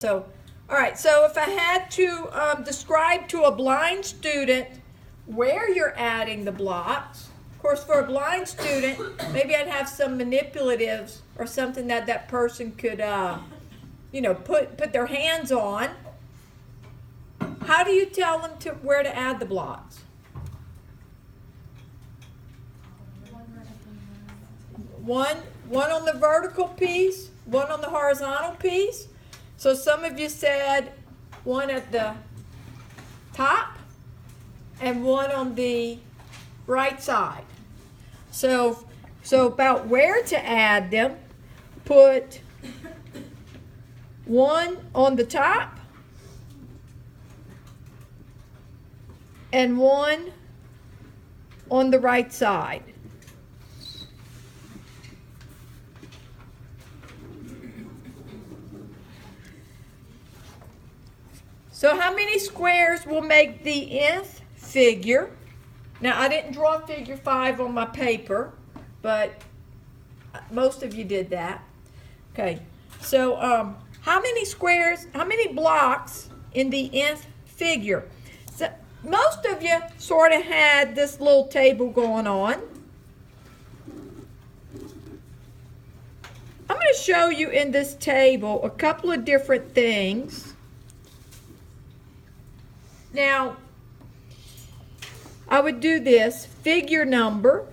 So, all right, so if I had to describe to a blind student where you're adding the blocks, of course, for a blind student, maybe I'd have some manipulatives or something that that person could, put their hands on. How do you tell them where to add the blocks? One on the vertical piece, one on the horizontal piece. So some of you said one at the top and one on the right side. So about where to add them, put one on the top and one on the right side. So how many squares will make the nth figure? Now, I didn't draw figure 5 on my paper, but most of you did that. Okay, so how many blocks in the nth figure? So most of you sort of had this little table going on. I'm going to show you in this table a couple of different things. Now, I would do this, figure number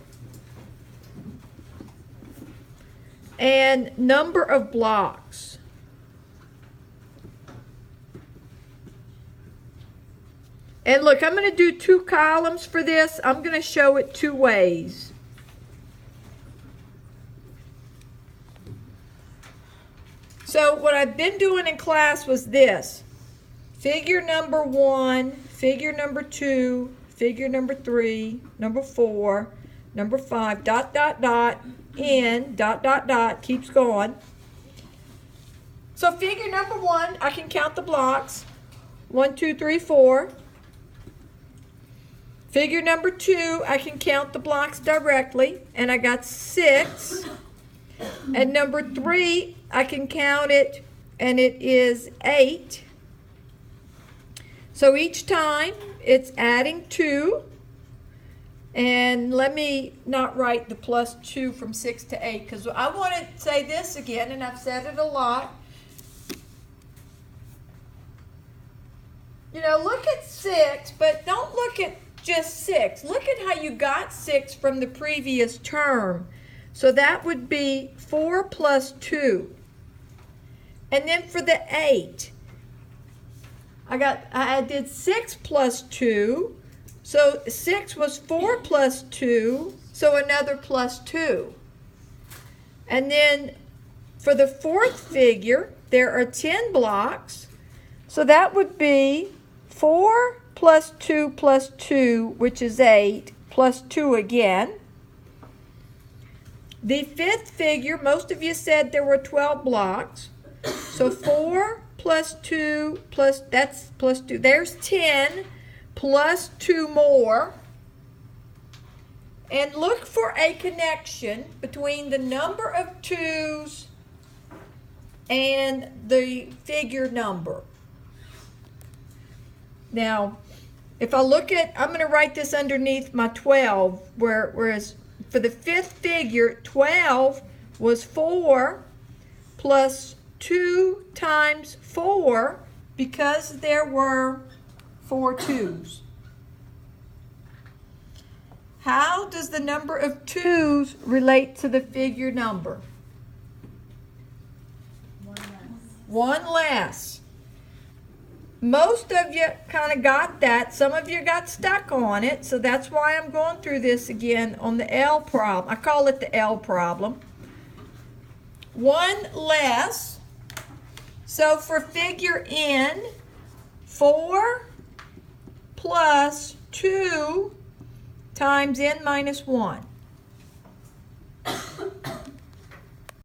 and number of blocks. And look, I'm going to do 2 columns for this. I'm going to show it 2 ways. So what I've been doing in class was this. Figure number 1, figure number 2, figure number 3, number 4, number 5, dot, dot, dot, n, dot, dot, dot, keeps going. So figure number 1, I can count the blocks. 1, 2, 3, 4. Figure number 2, I can count the blocks directly, and I got 6. And number 3, I can count it, and it is 8. So each time it's adding 2, and let me not write the plus 2 from 6 to 8 because I want to say this again, and I've said it a lot. You know, look at 6, but don't look at just 6. Look at how you got 6 from the previous term. So that would be 4 plus 2. And then for the 8, I did 6 plus 2, so 6 was 4 plus 2, so another plus 2. And then for the 4th figure, there are 10 blocks, so that would be 4 plus 2, which is 8, plus 2 again. The 5th figure, most of you said there were 12 blocks, so 4 plus 2 that's plus 2. There's 10 plus 2 more. And look for a connection between the number of 2's and the figure number. Now, if I look at, I'm going to write this underneath my 12, whereas for the 5th figure, 12 was 4 plus 2 times 4 because there were 4 2's. How does the number of 2's relate to the figure number? 1 less. 1 less. Most of you kind of got that. Some of you got stuck on it, so that's why I'm going through this again on the L problem. I call it the L problem. 1 less. So for figure N, 4 plus 2 times N minus 1.